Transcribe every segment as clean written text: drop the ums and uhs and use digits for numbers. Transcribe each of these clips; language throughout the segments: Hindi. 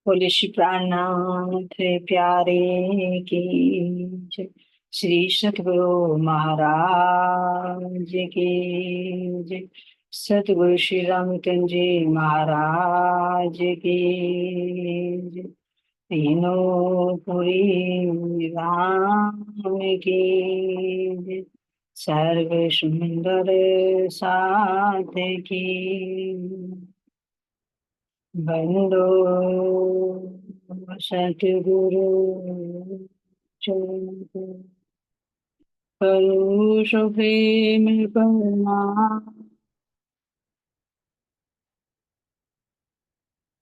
बोले श्री प्राणनाथ प्यारे की जय। श्री सतगुरु महाराज की जय। सतगुरु श्री रामचंद्र जी महाराज की जय। तीनों पुरी राम की जय। सर्व सुंदर साध की बंदो सतगुरु चरणों करो सुप्रेम प्रणाम।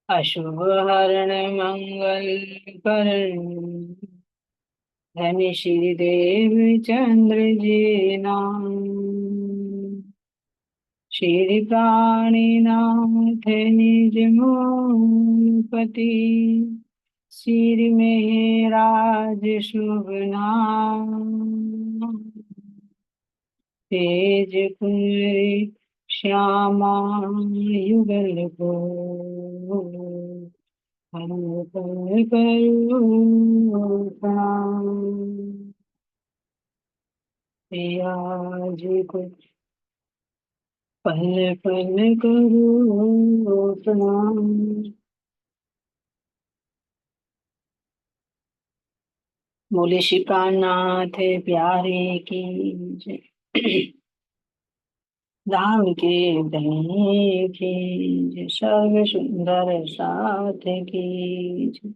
अशुभ हरण मंगल करण धन श्री देव चंद्र जी नाम। श्री प्राणीनाथ निज मूलपति श्री मेहराज शुभ नाम। तेज कुंवरी श्यामा युगल को हरि कर करो प्रणाम। पिया जी को पल पल करो प्रणाम। बोले श्री प्राणनाथ प्यारे की जय। धाम के धनी की जय। सर्व सुंदर साथ की जय।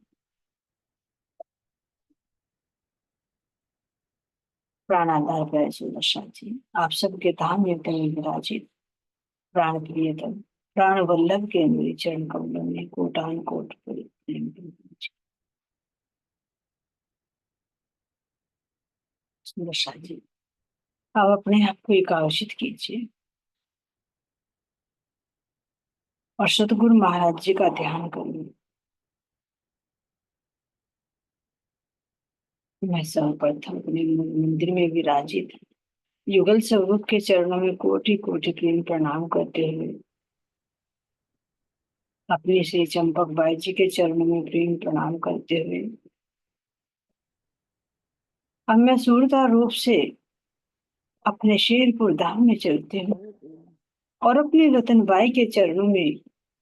प्राणाधार प्यारे सुदर्शन जी, आप सबके धाम में तय विराजित प्राण प्रियतम प्राण वल्लभ के मेरे चरण कमलों में कोटान कोट प्रेम जी। सुदर्शन जी, आप अपने आप को एकाग्रचित कीजिए और सतगुरु महाराज जी का ध्यान करिए। मैं सर्वप्रथम अपने मंदिर में विराजित युगल स्वरूप के चरणों में कोटि कोटि प्रेम प्रणाम करते हुए अपने श्री चंपक बाई जी के चरणों में प्रेम प्रणाम करते हुए अब मैं सूर्यता रूप से अपने शेरपुर धाम में चलते हूँ और अपनी रतन बाई के चरणों में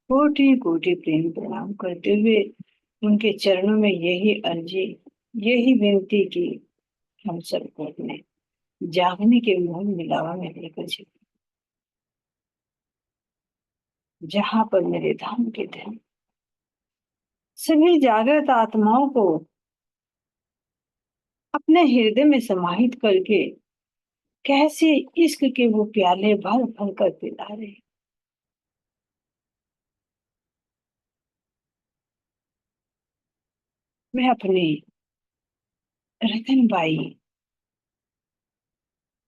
कोटि कोटि प्रेम प्रणाम करते हुए उनके चरणों में यही अर्जी, यही विनती की हम सबको अपने जागने के मोह मिलावा में लेकर चले, जहां पर मेरे धाम के ध्यान सभी जागृत आत्माओं को अपने हृदय में समाहित करके कैसे इश्क के वो प्याले भर भर कर पिला रहे। मैं अपनी रतन बाई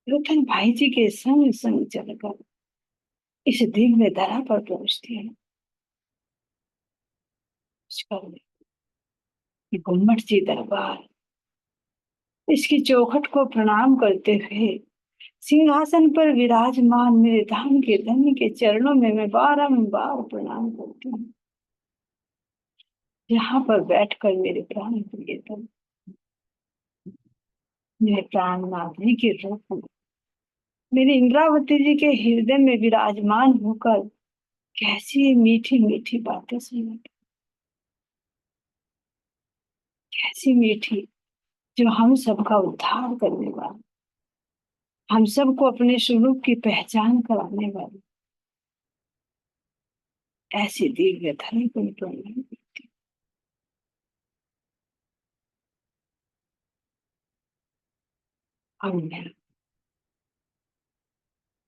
रतन भाई जी के संग संग चलकर इस दिव्य धरा पर पहुंचती है। गुम्मट जी दरबार इसकी चौखट को प्रणाम करते हुए सिंहासन पर विराजमान मेरे धाम के धन्य के चरणों में मैं बारंबार प्रणाम करती हूँ, यहाँ पर बैठकर मेरे प्राण प्रियतम मेरे प्राणनाथ जी के रूप में मेरी इंद्रावती जी के हृदय में विराजमान होकर कैसी मीठी मीठी बातें सुनाती, कैसी मीठी, जो हम सबका उद्धार करने वाली, हम सबको अपने स्वरूप की पहचान कराने वाली ऐसी दिव्य धनी को प्रणाम करती। हम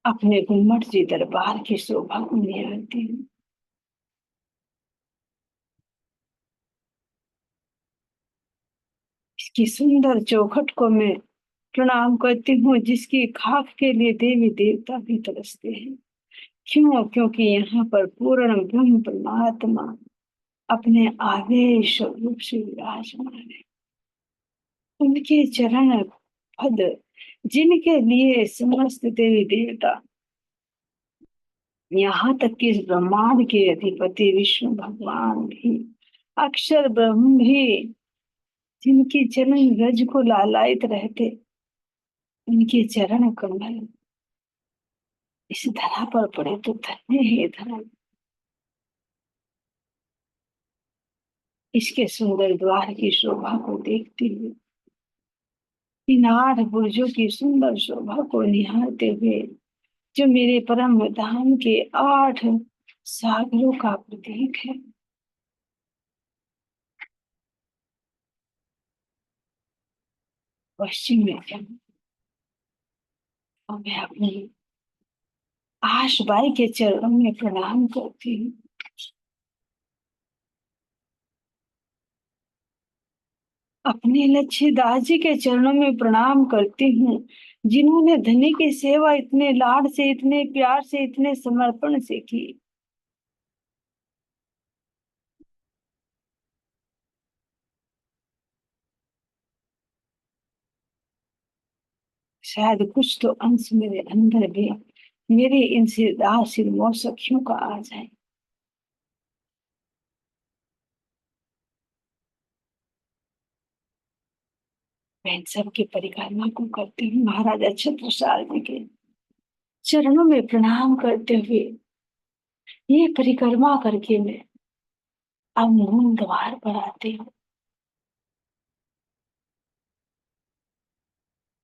अपने गुम्मट जी दरबार की शोभा को निहारती हूँ। इसकी सुंदर चौखट को मैं प्रणाम करती हूँ, जिसकी खाक के लिए देवी देवता भी तरसते हैं। क्यों? क्योंकि यहाँ पर पूर्ण ब्रह्म परमात्मा अपने आवेश रूप से विराजमान है। उनके चरण पद जिनके लिए समस्त देवी देवता यहाँ तक कि इस ब्रह्मांड के अधिपति विष्णु भगवान भी, अक्षर ब्रह्म भी, जिनके चरण रज को लालायित रहते, उनके चरण कमल इस धरा पर पड़े तो धन्य है धरा। इसके सुंदर द्वार की शोभा को देखते हुए, इन 8 बुर्जों की सुंदर शोभा को निहारते हुए, जो मेरे परम धाम के 8 सागरों का प्रतीक है, पश्चिम में जन्म, और मैं अपनी आशबाई के चरणों में प्रणाम करती हूँ। अपने लक्ष्य दास जी के चरणों में प्रणाम करती हूँ, जिन्होंने धनी की सेवा इतने लाड से, इतने प्यार से, इतने समर्पण से की। शायद कुछ तो अंश मेरे अंदर भी मेरे इन सिरदार सिरमौर सखियों का आ जाए। मैं इन सबकी परिक्रमा को करती हूँ, महाराजा छत्रसाल जी के चरणों में प्रणाम करते हुए, ये परिक्रमा करके मैं अब मूल द्वार पर आती हूँ।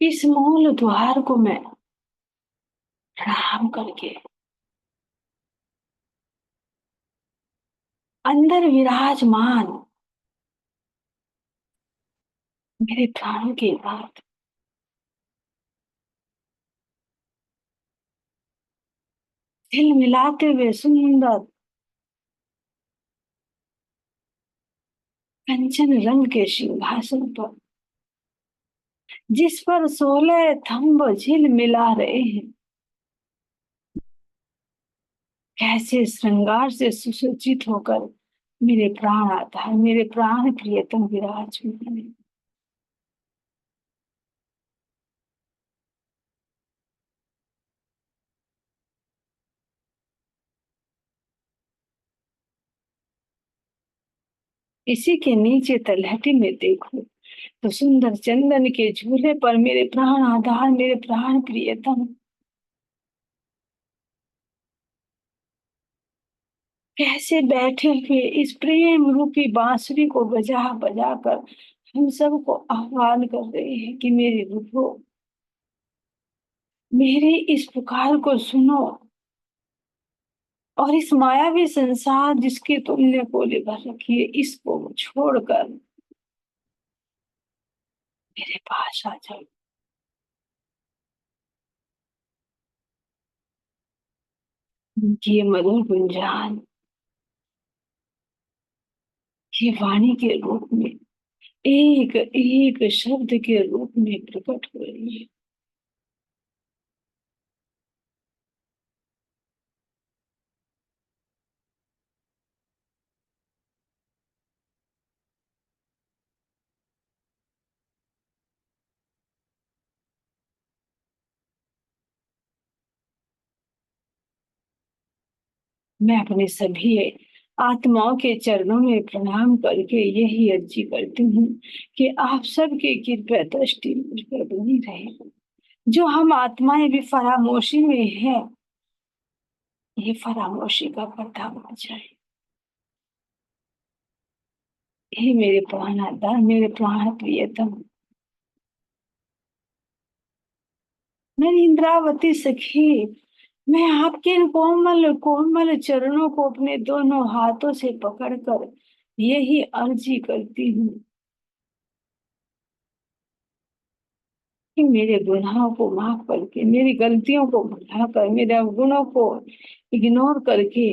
इस मूल द्वार को मैं प्रणाम करके अंदर विराजमान मेरे प्राणों के नाथ, दिल मिलाते हुए सुंदर कंचन रंग के सिंहासन पर, जिस पर 16 थंब झिल मिला रहे हैं, कैसे श्रृंगार से सुसज्जित होकर मेरे प्राण आता है, मेरे प्राण प्रियतम विराजमान है। इसी के नीचे तलहटी में देखो तो सुंदर चंदन के झूले पर मेरे प्राण आधार, मेरे प्राण प्रियतम कैसे बैठे हुए इस प्रेम रूपी बांसुरी को बजा बजा कर हम सबको आह्वान कर रहे हैं कि मेरे रूठो, मेरे इस पुकार को सुनो, और इस मायावी संसार जिसके तुमने कोले भर रखी है, इसको छोड़कर मेरे पास आ जाओ। ये मधुर गुंजान, ये वाणी के रूप में, एक एक शब्द के रूप में प्रकट हो रही है। मैं अपने सभी आत्माओं के चरणों में प्रणाम करके यही अर्जी करती हूँ कि आप सबकी कृपा दृष्टि मुझ पर बनी रहे। जो हम आत्माएं भी फरामोशी में है, ये फरामोशी का पर्दा उठ जाए। हे मेरे प्राणाधार, मेरे प्राण प्रियतम, मेरी इंद्रावती सखी, मैं आपके इन कोमल कोमल चरणों को अपने दोनों हाथों से पकड़कर यही अर्जी करती हूँ कि मेरे गुनाहों को माफ करके, मेरी गलतियों को भुलाकर, मेरे अवगुणों को इग्नोर करके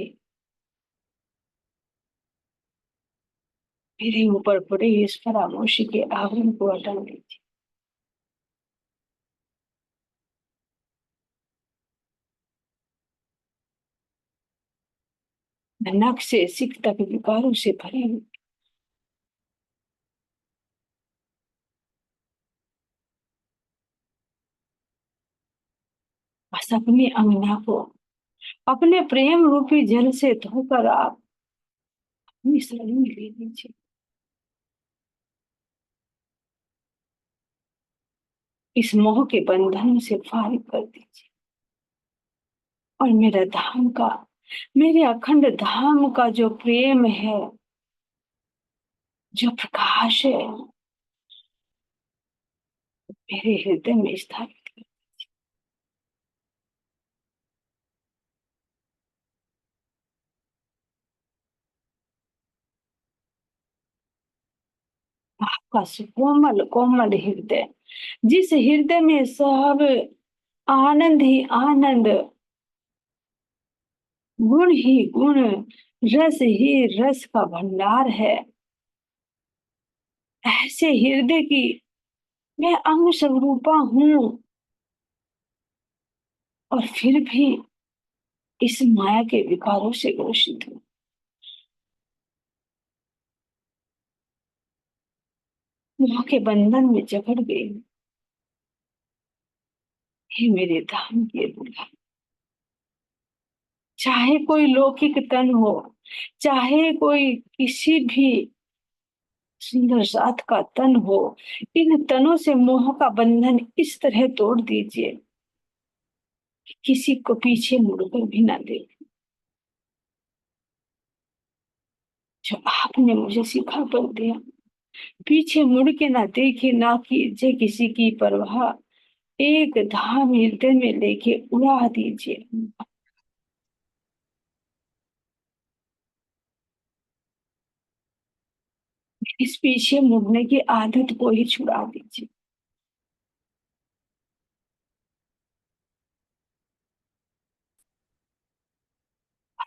मेरे ऊपर पड़े इस फरामोशी के आवरण को हटा दीजिए। मैं नख से सिख तक विकारों से भरी हूँ, बस अपनी अंगना को अपने प्रेम रूपी जल से धोकर आप अपनी शरण में ले लीजिए। इस मोह के बंधन से फारिग कर दीजिए और मेरा धाम का, मेरे अखंड धाम का जो प्रेम है, जो प्रकाश है, मेरे हृदय में स्थापित कर। आपका कोमल कोमल हृदय, जिस हृदय में सब आनंद ही आनंद, गुण ही गुण, रस ही रस का भंडार है, ऐसे हृदय की मैं अंग स्वरूपा हूँ, और फिर भी इस माया के विकारों से ग्रसित हूँ। मोह के बंधन में जकड़ गई हूँ। हे मेरे धाम के दूल्हा, चाहे कोई लौकिक तन हो, चाहे कोई किसी भी सुंदर जात का तन हो, इन तनों से मोह का बंधन इस तरह तोड़ दीजिए कि किसी को पीछे मुड़कर भी ना देखे। जो आपने मुझे सिखा कर दिया, पीछे मुड़ के ना देखे, ना कीजिए किसी की परवाह, एक धाम हृदय में लेके उड़ा दीजिए। इस पीछे मुड़ने की आदत को ही छुड़ा दीजिए।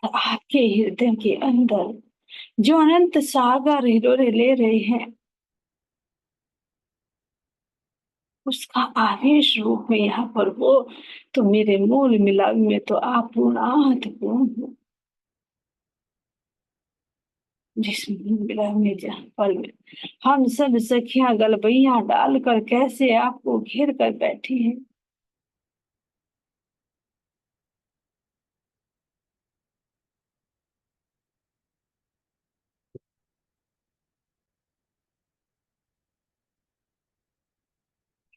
और आपके हृदय के अंदर जो अनंत सागर हिलोरे ले रहे हैं, उसका आवेश रूप में यहाँ पर हो, तो मेरे मूल मिलाप में तो आप पूर्णात पूर्ण हो। जिस मूल मिलाप में जहाँ पर में हम सब सखियां गलबैया डालकर कैसे आपको घेर कर बैठी हैं,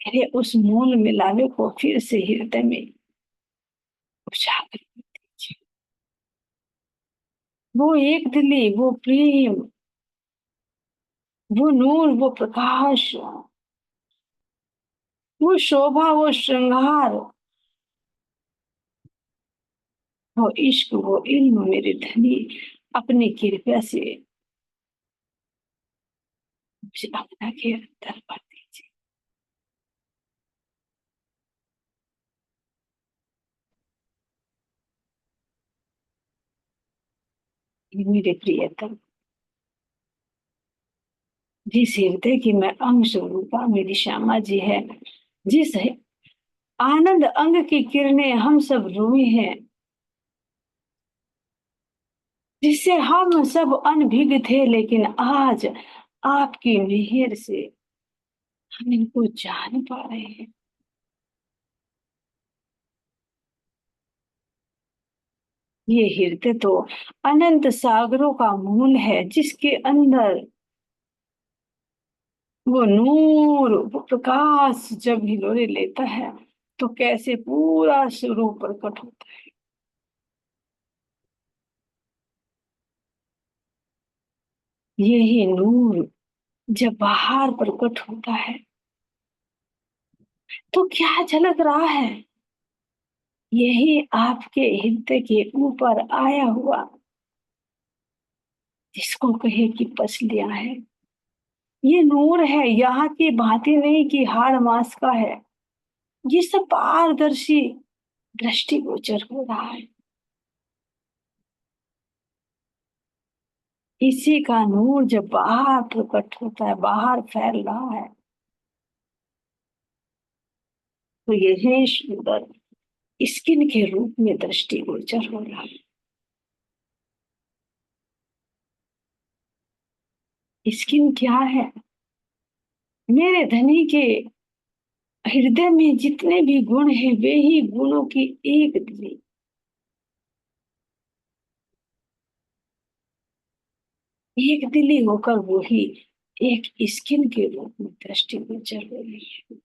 मेरे उस मूल मिलावे को फिर से हृदय में उजागर कर दीजिए। वो एक दिली, वो प्रेम, वो नूर, वो प्रकाश, वो शोभा, वो श्रृंगार, वो इश्क, वो इल्म, मेरे धनी अपनी कृपया से मुझे अपना के अंदर भर दीजिए। मेरे प्रियतम, जिस हृदय की मैं अंग स्वरूपा मेरी श्यामा जी है, जिस आनंद अंग की किरणें हम सब रूए हैं, जिससे हम सब अनभिज्ञ थे, लेकिन आज आपकी मेहर से हम इनको जान पा रहे हैं। ये हृदय तो अनंत सागरों का मूल है, जिसके अंदर वो नूर, वो प्रकाश जब हिलोरे लेता है, तो कैसे पूरा स्वरूप प्रकट होता है। यही नूर जब बाहर प्रकट होता है, तो क्या झलक रहा है? यही आपके हृदय के ऊपर आया हुआ, जिसको कहे कि पसलियां है। ये नूर है, यहाँ की भांति नहीं कि हाड़ मास का है। ये सब पारदर्शी दृष्टिगोचर हो रहा है। इसी का नूर जब बाहर प्रकट होता है, बाहर फैल रहा है, तो यही सुंदर स्किन के रूप में दृष्टिगोचर हो रहा है। स्किन क्या है? मेरे धनी के हृदय में जितने भी गुण हैं, वे ही गुणों की एक दिली, एक दिली होकर वो ही एक स्किन के रूप में दृष्टिगोचर हो रही है।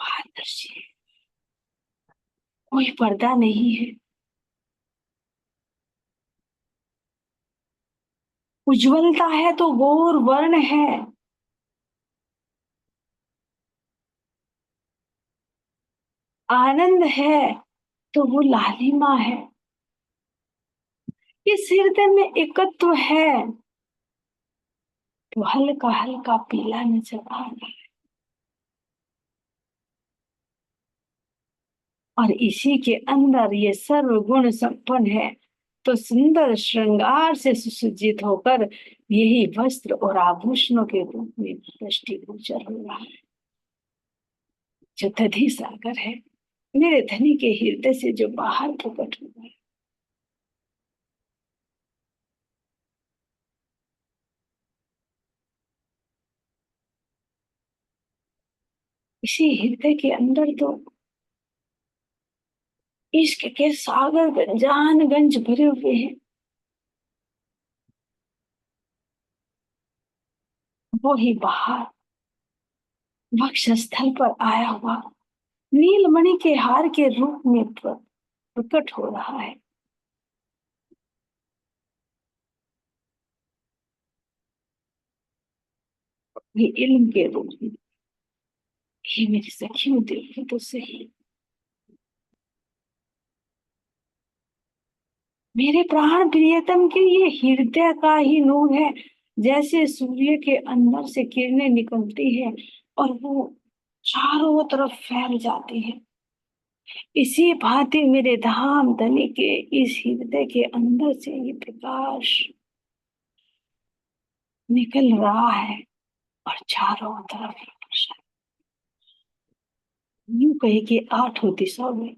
पारदर्शी है, कोई पर्दा नहीं है। उज्जवलता है तो गौर वर्ण है। आनंद है तो वो लालिमा है। इस हृदय में एकत्व है तो हल्का हल्का पीला नजर आ रहा है। और इसी के अंदर ये सर्व गुण संपन्न है तो सुंदर श्रृंगार से सुसज्जित होकर यही वस्त्र और आभूषणों के रूप में दृष्टिगोचर हो रहा है। जो दधि सागर है मेरे धनी के हृदय से जो बाहर प्रकट हुआ है। इसी हृदय के अंदर तो इश्क के सागर गंजान गंज भरे हुए हैं। वो ही बाहर वक्षस्थल पर आया हुआ नीलमणि के हार के रूप में प्रकट हो रहा है। ये इल्म के रूप में। हे मेरी सखियों देखो तो सही, मेरे प्राण प्रियतम के ये हृदय का ही नूर है। जैसे सूर्य के अंदर से किरणें निकलती है और वो चारों तरफ फैल जाती है, इसी भांति मेरे धाम धनी के इस हृदय के अंदर से ये प्रकाश निकल रहा है और चारों तरफ ये प्रसाद। यूं कहे कि आठों दिशाओं में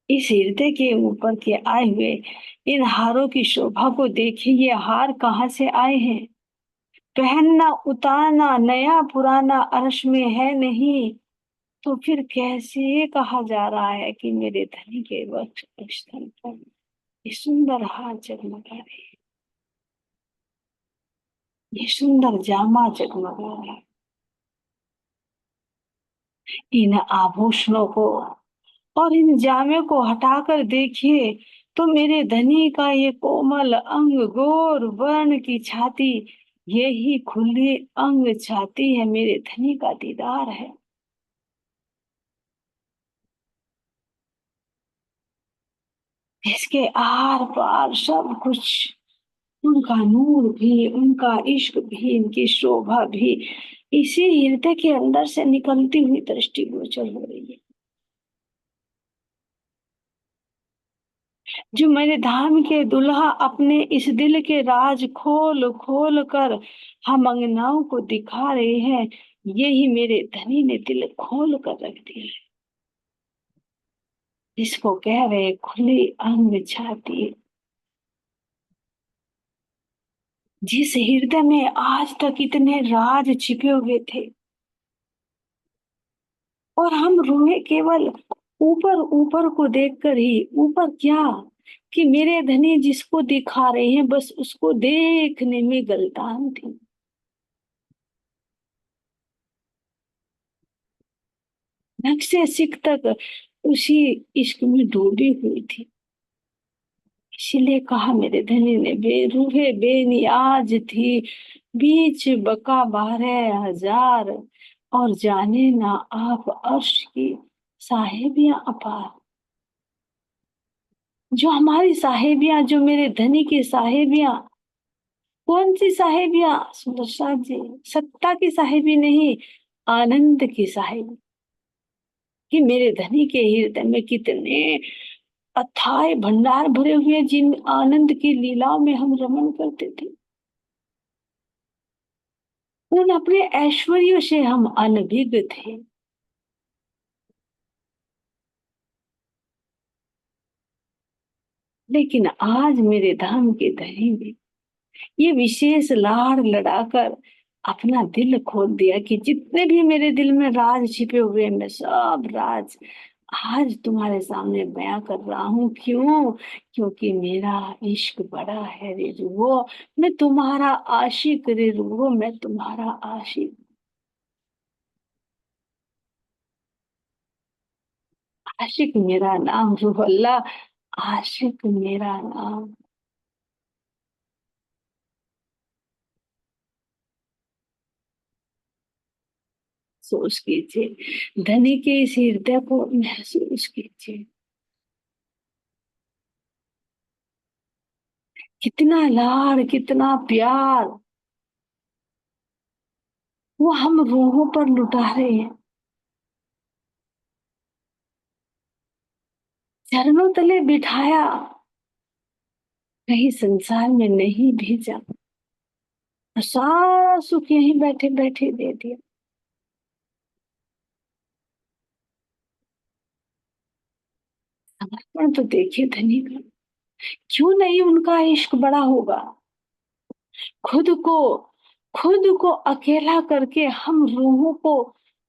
इस हृदय के ऊपर के आए हुए इन हारों की शोभा को देखिए। ये हार कहाँ से आए हैं? पहनना उतारना नया पुराना अर्श में है नहीं, तो फिर कैसे कहा जा रहा है कि मेरे धनी के वक्ष स्थल पर ये सुंदर हार जगमगा रहे हैं, ये सुंदर जामा जगमगा रहा है। इन आभूषणों को और इन जामे को हटाकर देखिए तो मेरे धनी का ये कोमल अंग गोर वर्ण की छाती, यही खुली अंग छाती है मेरे धनी का दीदार है। इसके आर पार सब कुछ, उनका नूर भी उनका इश्क भी इनकी शोभा भी इसी हृदय के अंदर से निकलती हुई दृष्टिगोचर हो रही है। जो मेरे धाम के दुल्हा अपने इस दिल के राज खोल खोल कर हम अंगनाओं को दिखा रहे हैं, यही मेरे धनी ने दिल खोल कर रख दिया है। इसको कह रहे खुली अंग छाती। जिस हृदय में आज तक इतने राज छिपे हुए थे और हम रोए केवल ऊपर ऊपर को देखकर ही, ऊपर क्या कि मेरे धनी जिसको दिखा रहे हैं बस उसको देखने में गलतान थी। नख से सिख तक उसी इश्क में डूबी हुई थी। इसीलिए कहा मेरे धनी ने बेरूहे बेनियाज थी, बीच बका 12,000 और जाने ना आप अर्श की साहेबियां अपार। जो हमारी साहेबियां, जो मेरे धनी की साहेबियां, कौन सी साहेबियां सुंदर साथ जी? सत्ता की साहेबी नहीं, आनंद की साहेबी। कि मेरे धनी के हृदय में कितने अथाह भंडार भरे हुए, जिन आनंद की लीलाओं में हम रमन करते थे, उन अपने ऐश्वर्यों से हम अनभिज्ञ थे। लेकिन आज मेरे धाम के धनी ने ये विशेष लाड़ लड़ाकर अपना दिल खोल दिया कि जितने भी मेरे दिल में राज छिपे हुए हैं, मैं सब राज आज तुम्हारे सामने बयां कर रहा हूँ। क्यों? क्योंकि मेरा इश्क बड़ा है रे रूहो, मैं तुम्हारा आशिक रे रूहो, मैं तुम्हारा आशिक। आशिक मेरा नाम रूह अल्लाह, आशिक मेरा नाम। महसूस कीजिए, धनी के इस हृदय को महसूस कीजिए। कितना लाड़, कितना प्यार वो हम रूहों पर लुटा रहे हैं। चरणों तले बिठाया, कहीं संसार में नहीं भेजा, और सारा सुख यहीं बैठे बैठे दे दिया। समर्पण तो देखिए धनी का, क्यों नहीं उनका इश्क बड़ा होगा। खुद को खुद को अकेला करके हम रूहों को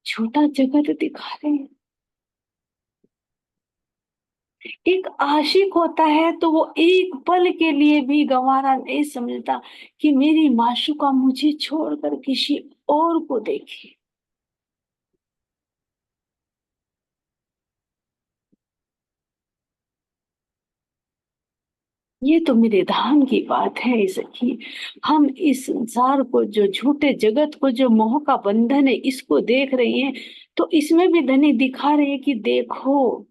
छोटा जगत दिखा रहे हैं। एक आशिक होता है तो वो एक पल के लिए भी गंवारा नहीं समझता कि मेरी माशूका मुझे छोड़कर किसी और को देखे। ये तो मेरे धाम की बात है सखी। हम इस संसार को, जो झूठे जगत को, जो मोह का बंधन है, इसको देख रहे हैं, तो इसमें भी धनी दिखा रहे हैं कि देखो,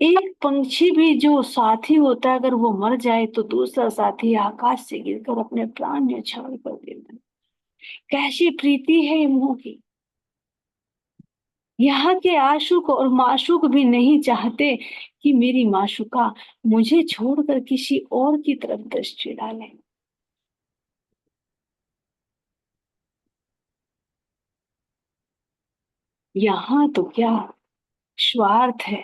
एक पंछी भी जो साथी होता है, अगर वो मर जाए तो दूसरा साथी आकाश से गिरकर अपने प्राण न्यौछावर कर देता है। कैसी प्रीति है ये मोह की। यहाँ के आशुक और माशूक भी नहीं चाहते कि मेरी माशुका मुझे छोड़कर किसी और की तरफ दृष्टि डाले। यहाँ तो क्या स्वार्थ है,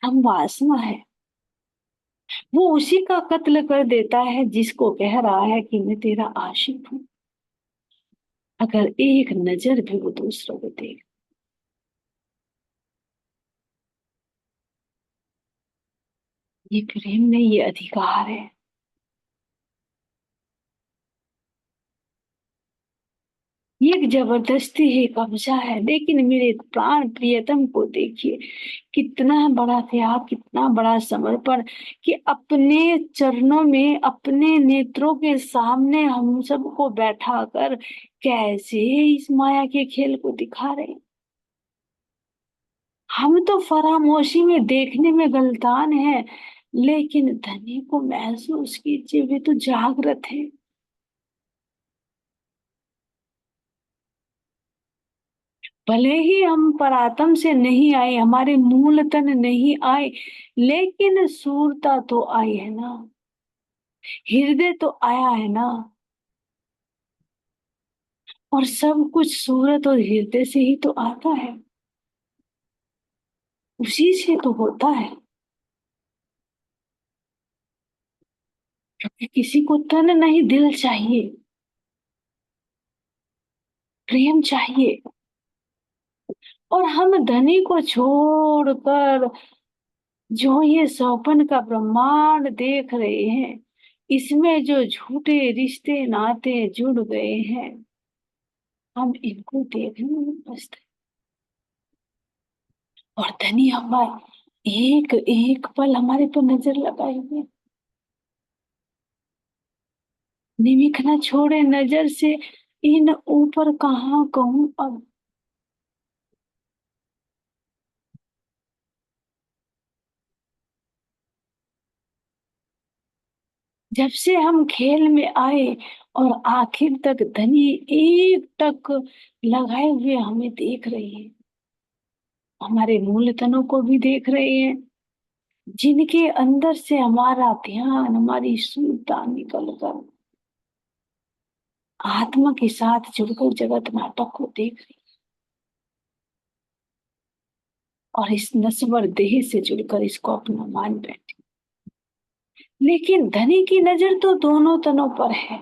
हम वासना है। वो उसी का कत्ल कर देता है जिसको कह रहा है कि मैं तेरा आशिक हूँ। अगर एक नजर भी वो दूसरों को देख, ये प्रेम नहीं, ये अधिकार है। ये एक जबरदस्ती है, कब्जा है। लेकिन मेरे प्राण प्रियतम को देखिए, कितना बड़ा त्याग, कितना बड़ा समर्पण, कि अपने चरणों में, अपने नेत्रों के सामने हम सबको बैठा कर कैसे इस माया के खेल को दिखा रहे हैं। हम तो फरामोशी में देखने में गलतान है, लेकिन धनी को महसूस कीजिए, वे तो जागृत है। भले ही हम परातम से नहीं आए, हमारे मूल तन नहीं आए, लेकिन सूरता तो आई है ना, हृदय तो आया है ना। और सब कुछ सूरत और हृदय से ही तो आता है, उसी से तो होता है। क्योंकि किसी को तन नहीं, दिल चाहिए, प्रेम चाहिए। और हम धनी को छोड़कर जो ये सौपन का ब्रह्मांड देख रहे हैं, इसमें जो झूठे रिश्ते नाते जुड़ गए हैं, हम इनको देखने में मस्त हैं। और धनी हमारे एक एक पल हमारे पर नजर लगाए हुए, निमिख न छोड़े नजर से, इन ऊपर कहाँ कहूँ अब। जब से हम खेल में आए और आखिर तक धनी एक टक लगाए हुए हमें देख रही है, हमारे मूल तनों को भी देख रहे हैं, जिनके अंदर से हमारा ध्यान, हमारी शुद्धता निकल कर आत्मा के साथ जुड़कर जगत नाटक को देख रही है, और इस नश्वर देह से जुड़कर इसको अपना मान बैठी। लेकिन धनी की नजर तो दोनों तनों पर है,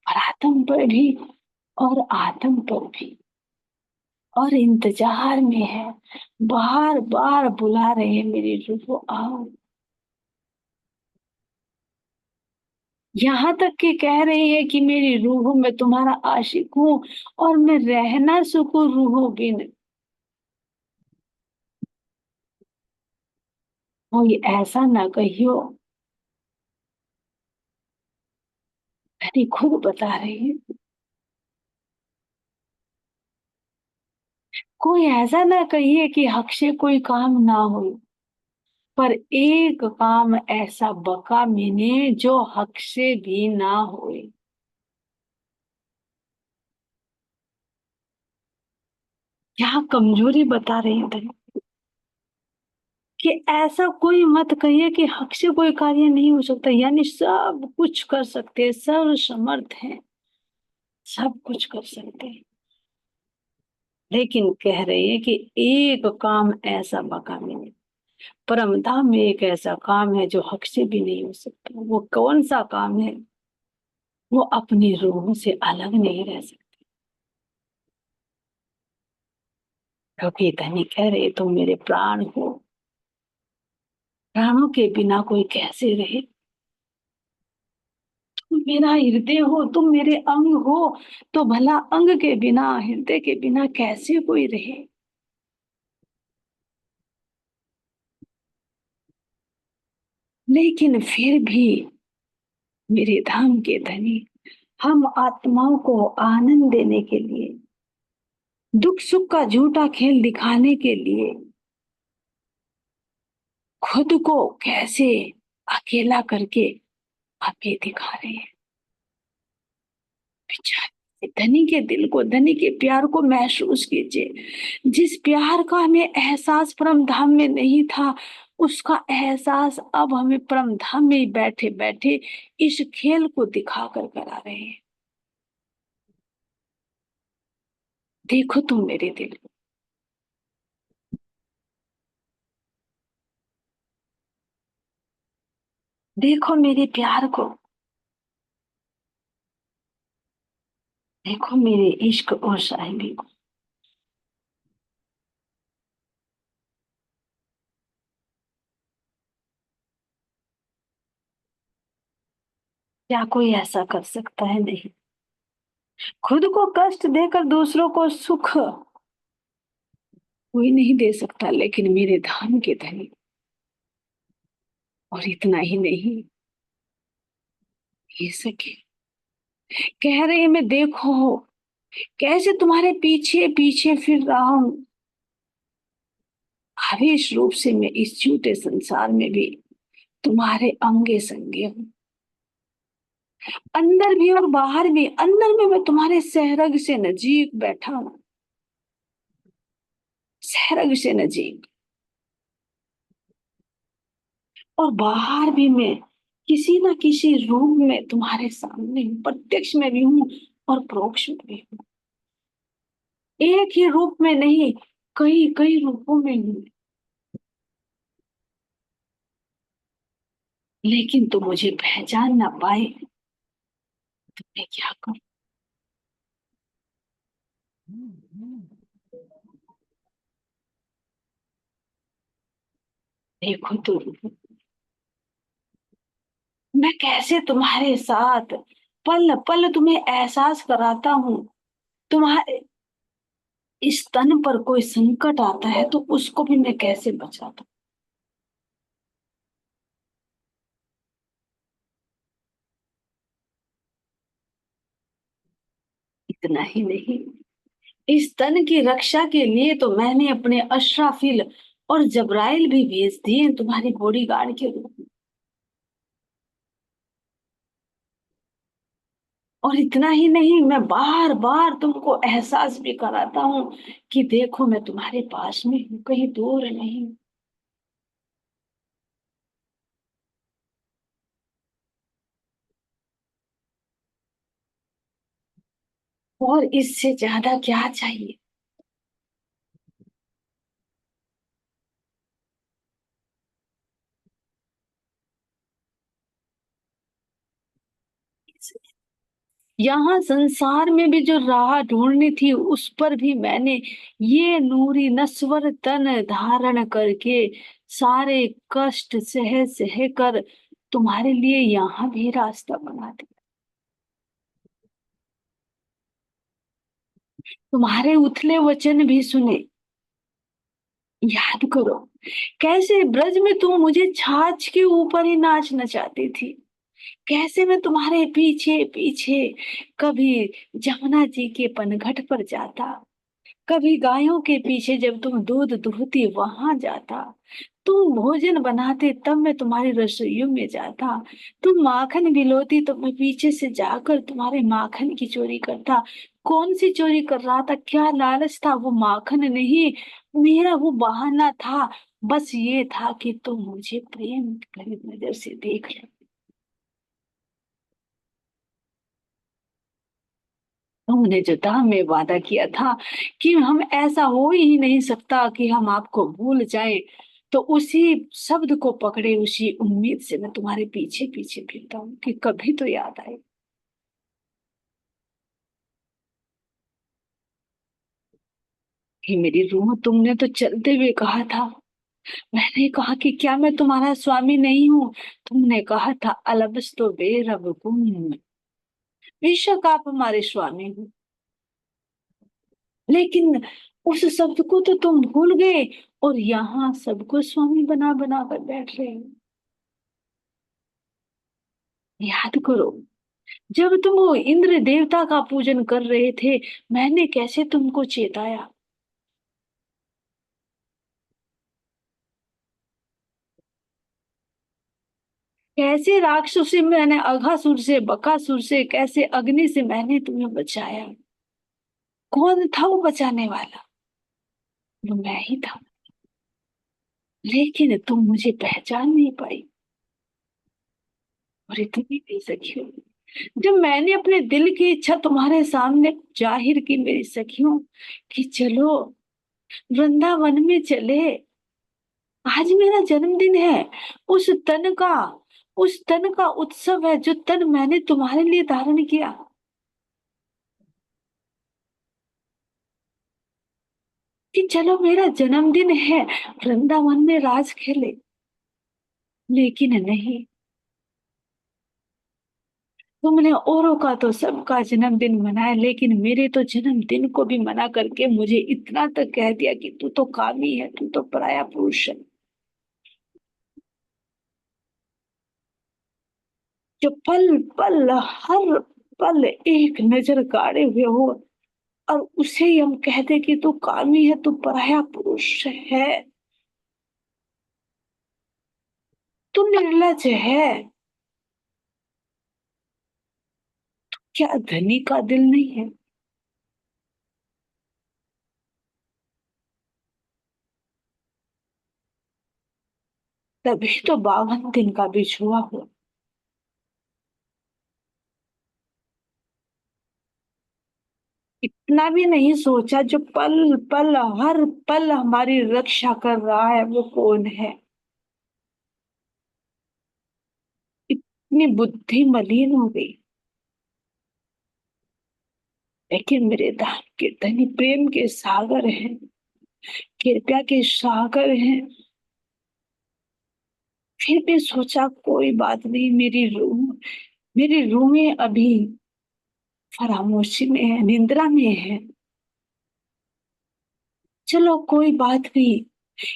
परात्म पर भी और आत्म पर भी, और इंतजार में है, बार बार बुला रहे हैं मेरी रूह आओ। यहाँ तक कि कह रही है कि मेरी रूह मैं तुम्हारा आशिक हूँ और मैं रह ना सकूं रूहों बिन। कोई ऐसा ना कहियो, धनी खुद बता रही है, कोई ऐसा ना कहिए कि हक से कोई काम ना हो, पर एक काम ऐसा बका मिले जो हक से भी ना होए। यहाँ कमजोरी बता रही है धनी, कि ऐसा कोई मत कहिए कि हक से कोई कार्य नहीं हो सकता, यानी सब कुछ कर सकते हैं, सर्व समर्थ हैं, सब कुछ कर सकते हैं, लेकिन कह रहे हैं कि एक काम ऐसा बका मिले। परम धाम में एक ऐसा काम है जो हक से भी नहीं हो सकता। वो कौन सा काम है? वो अपनी रूह से अलग नहीं रह सकते। क्योंकि धनी कह रहे तुम मेरे प्राण हो, प्राणों के बिना कोई कैसे रहे? तुम मेरा हृदय हो, तुम मेरे अंग हो, तो भला अंग के बिना, हृदय के बिना कैसे कोई रहे? लेकिन फिर भी मेरे धाम के धनी, हम आत्माओं को आनंद देने के लिए, दुख सुख का झूठा खेल दिखाने के लिए खुद को कैसे अकेला करके हमें दिखा रहे हैं। बेचारे धनी के दिल को, धनी के प्यार को महसूस कीजिए। जिस प्यार का हमें एहसास परम धाम में नहीं था, उसका एहसास अब हमें परम धाम में ही बैठे बैठे इस खेल को दिखा कर करा रहे हैं। देखो तुम मेरे दिल को, देखो मेरे प्यार को, देखो मेरे इश्क और साहिबी को। क्या कोई ऐसा कर सकता है? नहीं। खुद को कष्ट देकर दूसरों को सुख कोई नहीं दे सकता, लेकिन मेरे धाम के धनी। और इतना ही नहीं, ये सके कह रहे हैं मैं देखो कैसे तुम्हारे पीछे पीछे फिर रहा हूं, आवेश रूप से मैं इस झूठे संसार में भी तुम्हारे अंगे संगे हूँ, अंदर भी और बाहर भी। अंदर में मैं तुम्हारे सहरग से नजीक बैठा हूँ, सहरग से नजीक, और बाहर भी मैं किसी ना किसी रूप में तुम्हारे सामने हूँ, प्रत्यक्ष में भी हूँ और परोक्ष में भी हूँ। एक ही रूप में नहीं, कई कई रूपों में हूँ, लेकिन तुम मुझे पहचान ना पाए तो मैं क्या करूं? देखो तो, मैं कैसे तुम्हारे साथ पल पल तुम्हें एहसास कराता हूँ। तुम्हारे इस तन पर कोई संकट आता है तो उसको भी मैं कैसे बचाता हूँ। इतना ही नहीं, इस तन की रक्षा के लिए तो मैंने अपने अशराफिल और जबराइल भी भेज दिए तुम्हारी बॉडीगार्ड के रूप में। और इतना ही नहीं, मैं बार बार तुमको एहसास भी कराता हूँ कि देखो मैं तुम्हारे पास में हूँ, कहीं दूर नहीं। और इससे ज्यादा क्या चाहिए? यहाँ संसार में भी जो राह ढूंढनी थी उस पर भी मैंने ये नूरी नस्वर तन धारण करके सारे कष्ट सह सह कर तुम्हारे लिए यहाँ भी रास्ता बना दिया। तुम्हारे उथले वचन भी सुने। याद करो कैसे ब्रज में तुम मुझे छाछ के ऊपर ही नाच नचाती थी। कैसे मैं तुम्हारे पीछे पीछे कभी जमुना जी के पनघट पर जाता, कभी गायों के पीछे जब तुम दूध दुहती वहां जाता, तुम भोजन बनाते तब मैं तुम्हारी रसोइयों में जाता, तुम माखन भिलोती तो मैं पीछे से जाकर तुम्हारे माखन की चोरी करता। कौन सी चोरी कर रहा था, क्या लालच था, वो माखन नहीं, मेरा वो बहाना था। बस ये था कि तुम मुझे प्रेम भरी नजर से देख लो। तुमने जो था में वादा किया था कि हम ऐसा हो ही नहीं सकता कि हम आपको भूल जाएं, तो उसी शब्द को पकड़े उसी उम्मीद से मैं तुम्हारे पीछे पीछे फिरता हूँ कि कभी तो याद आए। कि मेरी रूह, तुमने तो चलते हुए कहा था, मैंने कहा कि क्या मैं तुम्हारा स्वामी नहीं हूँ। तुमने कहा था अलबस तो बेरब, बेशक आप हमारे स्वामी हो, लेकिन उस शब्द को तो तुम भूल गए और यहाँ सबको स्वामी बना बना कर बैठ रहे हो। याद करो जब तुम वो इंद्र देवता का पूजन कर रहे थे, मैंने कैसे तुमको चेताया। कैसे राक्षस से मैंने, अघासुर से, बकासुर से, कैसे अग्नि से मैंने तुम्हें बचाया। कौन था वो बचाने वाला, वो मैं ही था। लेकिन तुम मुझे पहचान नहीं पाई और इतनी भी सखी हो। जब मैंने अपने दिल की इच्छा तुम्हारे सामने जाहिर की मेरी सखियों कि चलो वृंदावन में चले, आज मेरा जन्मदिन है, उस तन का उस तन का उत्सव है जो तन मैंने तुम्हारे लिए धारण किया, कि चलो मेरा जन्मदिन है, वृंदावन में राज खेले। लेकिन नहीं, तुमने औरों का तो सबका जन्मदिन मनाया, लेकिन मेरे तो जन्मदिन को भी मना करके मुझे इतना तक कह दिया कि तू तो कामी है, तू तो पराया पुरुष है। जो पल पल, हर पल एक नजर गाड़े हुए हो और उसे ही हम कहते कि तू कामी है, तू पराया पुरुष है, तू निर्लज है। क्या धनी का दिल नहीं है। तभी तो 52 दिन का भी छुआ हो। इतना भी नहीं सोचा जो पल पल, हर पल हमारी रक्षा कर रहा है वो कौन है। इतनी बुद्धि मलिन हो गई। लेकिन मेरे दान के धनी प्रेम के सागर हैं, कृपया के सागर हैं। फिर भी सोचा कोई बात नहीं, मेरी रूहें अभी फरामोशी में है, निंद्रा में है। चलो कोई बात नहीं,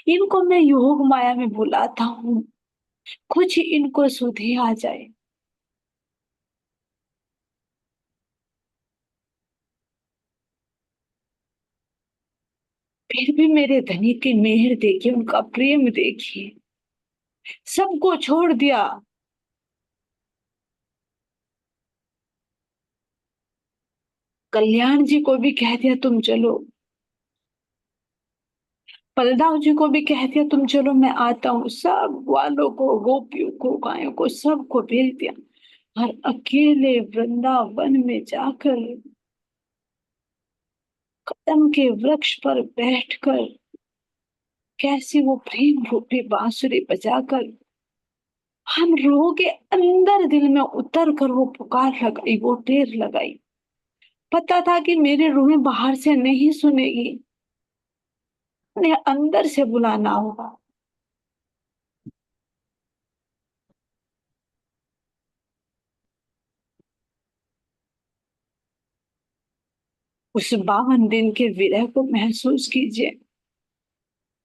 इनको मैं योग माया में बुलाता हूँ, कुछ इनको सुधि आ जाए। फिर भी मेरे धनी की मेहर देखिए, उनका प्रेम देखिए, सबको छोड़ दिया। कल्याण जी को भी कह दिया तुम चलो, बलदाव जी को भी कह दिया तुम चलो मैं आता हूँ, सब ग्वालों को, गोपियों को, गायों को, सबको भेज दिया। और अकेले वृंदावन में जाकर कदम के वृक्ष पर बैठकर कैसी वो प्रेम रूपी बांसुरी बजाकर हम रूह के अंदर दिल में उतर कर वो पुकार लगाई, वो टेर लगाई। पता था कि मेरी रूह बाहर से नहीं सुनेगी, उन्हें अंदर से बुलाना होगा। उस 52 दिन के विरह को महसूस कीजिए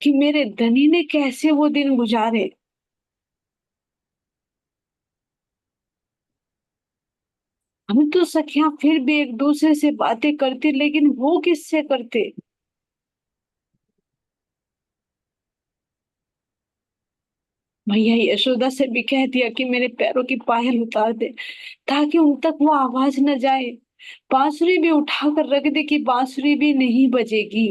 कि मेरे धनी ने कैसे वो दिन गुजारे। हम तो सखियां फिर भी एक दूसरे से बातें करती, लेकिन वो किससे करते। मैया यशोदा से भी कह दिया कि मेरे पैरों की पायल उतार दे, ताकि उन तक वो आवाज न जाए। बांसुरी भी उठा कर रख दे कि बांसुरी भी नहीं बजेगी।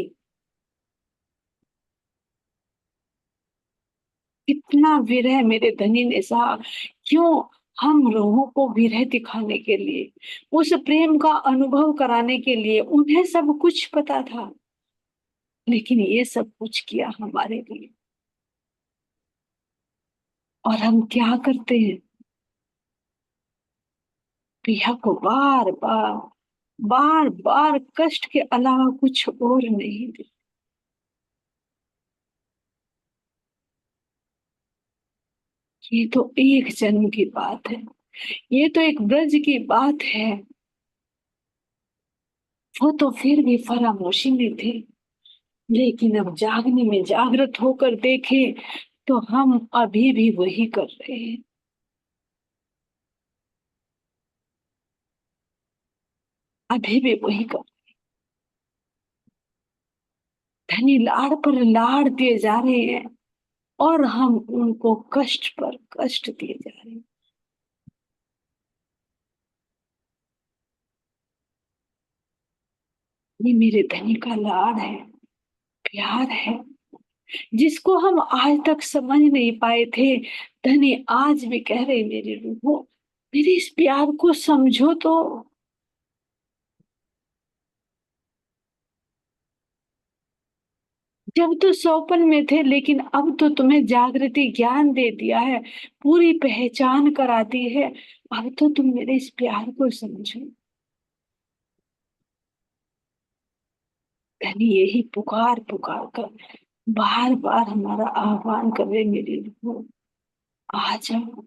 कितना विरह मेरे धनी ने सहा। क्यों? हम लोगों को विरह दिखाने के लिए, उस प्रेम का अनुभव कराने के लिए। उन्हें सब कुछ पता था, लेकिन ये सब कुछ किया हमारे लिए। और हम क्या करते हैं? प्रिया को बार बार, बार बार कष्ट के अलावा कुछ और नहीं दे। ये तो एक जन्म की बात है, ये तो एक ब्रज की बात है। वो तो फिर भी फरामोशी में थे, लेकिन अब जागने में जागृत होकर देखे तो हम अभी भी वही कर रहे हैं। अभी भी वही कर। धनी लाड़ पर लाड़ दिए जा रहे हैं, और हम उनको कष्ट पर कष्ट दिए जा रहे हैं। ये मेरे धनी का लाड़ है, प्यार है, जिसको हम आज तक समझ नहीं पाए थे। धनी आज भी कह रहे, मेरी रूहो, मेरे इस प्यार को समझो तो। जब तो सौपन में थे, लेकिन अब तो तुम्हें जागृति ज्ञान दे दिया है, पूरी पहचान करा दी है। अब तो तुम मेरे इस प्यार को समझो। धनी यही पुकार पुकार कर बार बार हमारा आह्वान कर रहे, मेरी रूह, आ जाओ,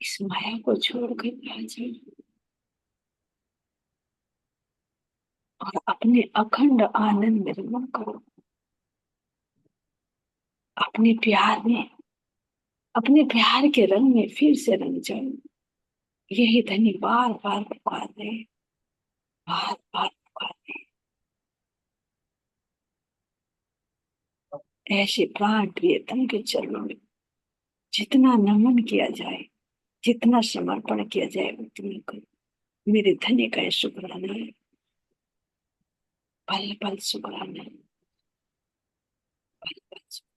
इस माया को छोड़कर आ जाओ, और अपने अखंड आनंद में रमण करो। अपने प्यार में, अपने प्यार के रंग में फिर से रंग जाओ। यही धनी बार बार पुकार रहे, बार बार पुकार रहे। ऐसे प्राण प्रियतम के चरणों में जितना नमन किया जाए, जितना समर्पण किया जाए, उतना करो। मेरे धनी का ये शुक्राना है, पल पल शुक्राना है, पल पल शुक्राना।